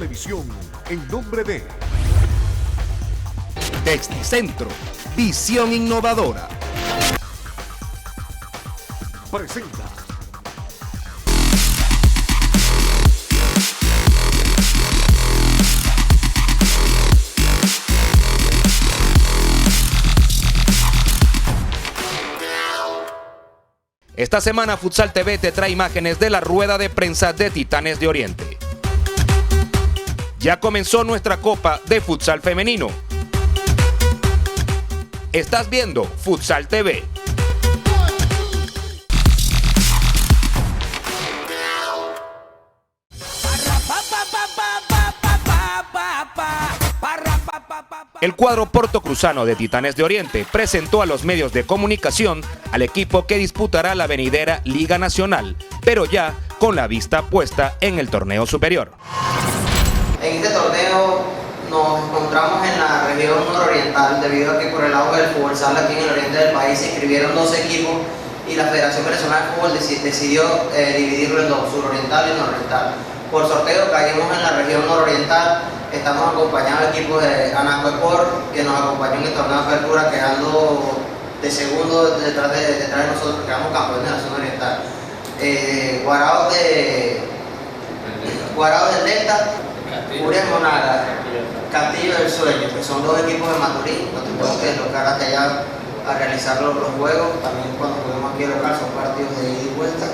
televisión en nombre de Texticentro, visión innovadora. presenta Esta semana Futsal TV te trae imágenes de la rueda de prensa de Titanes de Oriente. Ya comenzó nuestra Copa de Futsal Femenino. Estás viendo Futsal TV. El cuadro portocruzano de Titanes de Oriente presentó a los medios de comunicación al equipo que disputará la venidera Liga Nacional, pero ya con la vista puesta en el torneo superior. En este torneo nos encontramos en la región nororiental, debido a que por el lado del fútbol sala aquí en el oriente del país se inscribieron 12 equipos y la Federación Venezolana de Fútbol decidió dividirlo en dos, suroriental y nororiental. Por sorteo caímos en la región nororiental. Estamos acompañados del equipo de Anaco Sport, que nos acompañó en el torneo de apertura, quedando de segundo detrás de nosotros, quedamos campeones de la zona oriental. Guarao del Delta, Urias Monaga, Castillo del Sueño, que son dos equipos de Maturín. Nos tenemos que deslocar hasta allá a realizar los juegos. También cuando juguemos aquí local son partidos de ida y vuelta.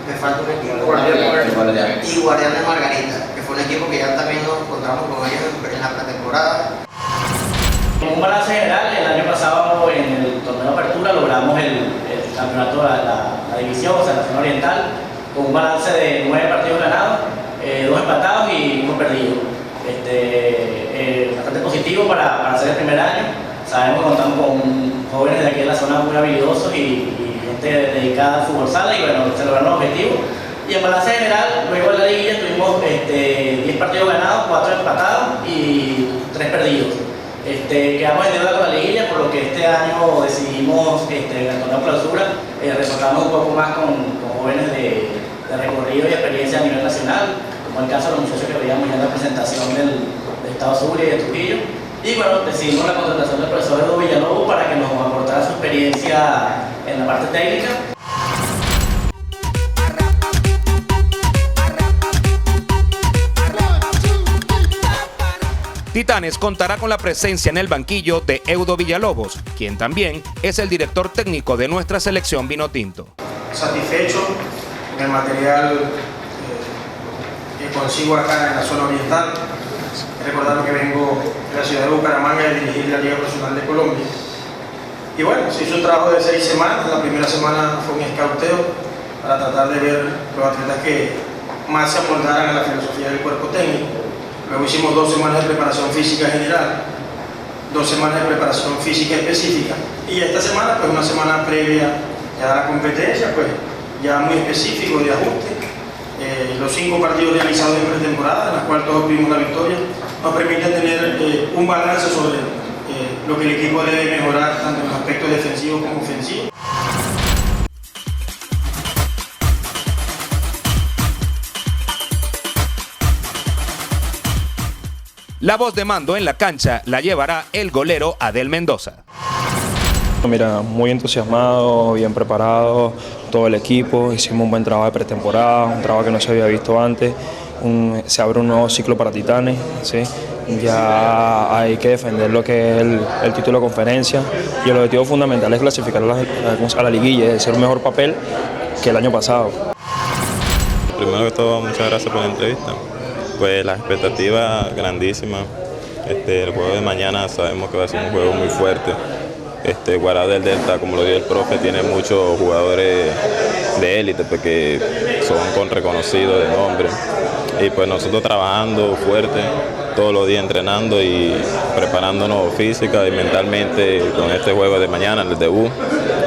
Me falta un equipo, y Guardián de Margarita, que fue un equipo que ya también nos encontramos con ellos en la pretemporada. En un balance general, el año pasado en el torneo de apertura logramos el campeonato de la división, o sea, la zona oriental, con un balance de 9 partidos ganados, 2 empatados y 1 perdido. Bastante positivo para hacer el primer año. Sabemos que contamos con jóvenes de aquí en la zona muy habilidosos y gente dedicada al fútbol sala, y bueno, se lograron los objetivos. Y en balance general, luego de la liguilla tuvimos 10 partidos ganados, 4 empatados y 3 perdidos. Quedamos en deuda con la liguilla, por lo que este año decidimos, en el torneo clausura, reforzarnos un poco más con jóvenes de recorrido y experiencia a nivel nacional, como el caso de los muchachos que veíamos ya en la presentación del Estado Zulia y de Trujillo. Y bueno, decidimos la contratación del profesor Edu Villalobos para que nos aportara su experiencia en la parte técnica. Titanes contará con la presencia en el banquillo de Eudo Villalobos, quien también es el director técnico de nuestra selección vinotinto. Satisfecho del material que consigo acá en la zona oriental. Recordando que vengo de la ciudad de Bucaramanga a dirigir la Liga Profesional de Colombia. Y bueno, se hizo un trabajo de 6 semanas. La primera semana fue un escauteo para tratar de ver los atletas que más se amoldaran a la filosofía del cuerpo técnico. Luego hicimos 2 semanas de preparación física general, 2 semanas de preparación física específica, y esta semana, pues una semana previa ya a la competencia, pues ya muy específico de ajuste. Los 5 partidos realizados en pretemporada, en los cuales todos tuvimos la victoria, nos permiten tener un balance sobre lo que el equipo debe mejorar tanto en los aspectos defensivos como ofensivos. La voz de mando en la cancha la llevará el golero Adel Mendoza. Mira, muy entusiasmado, bien preparado, todo el equipo, hicimos un buen trabajo de pretemporada, un trabajo que no se había visto antes, se abre un nuevo ciclo para Titanes, ¿sí? Ya hay que defender lo que es el título de conferencia, y el objetivo fundamental es clasificar a la liguilla, es hacer un mejor papel que el año pasado. Primero que todo, muchas gracias por la entrevista. Pues la expectativa grandísima. El juego de mañana sabemos que va a ser un juego muy fuerte. Guarao del Delta, como lo dijo el profe, tiene muchos jugadores de élite porque son con reconocidos de nombre. Y pues nosotros trabajando fuerte todos los días, entrenando y preparándonos física y mentalmente con este juego de mañana, el debut,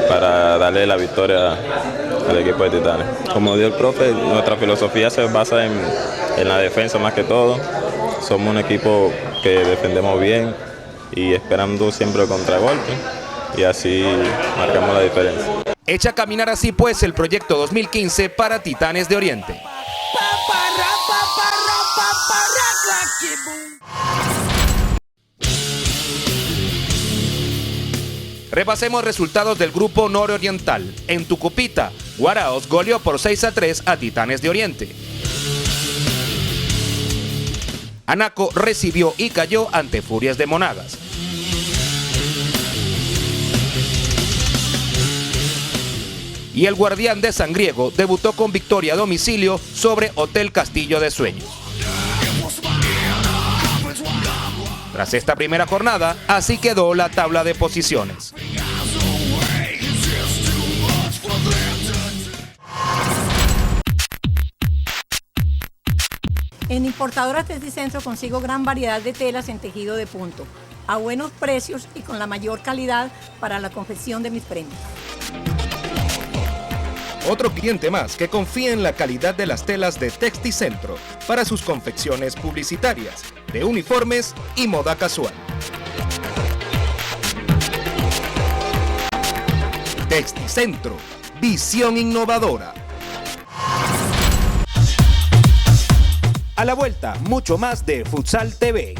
para darle la victoria al equipo de Titanes. Como dijo el profe, nuestra filosofía se basa en la defensa más que todo. Somos un equipo que defendemos bien y esperando siempre el contragolpe, y así marcamos la diferencia. Echa a caminar así pues el proyecto 2015 para Titanes de Oriente. Repasemos resultados del grupo nororiental. En Tucupita, Guaraos goleó por 6-3 a Titanes de Oriente. Anaco recibió y cayó ante Furias de Monagas. Y el Guardián de Sangriego debutó con victoria a domicilio sobre Hotel Castillo de Sueños. Tras esta primera jornada, así quedó la tabla de posiciones. En Importadoras Testicentro consigo gran variedad de telas en tejido de punto, a buenos precios y con la mayor calidad para la confección de mis prendas. Otro cliente más que confía en la calidad de las telas de Texticentro para sus confecciones publicitarias, de uniformes y moda casual. Texticentro, visión innovadora. A la vuelta, mucho más de Futsal TV.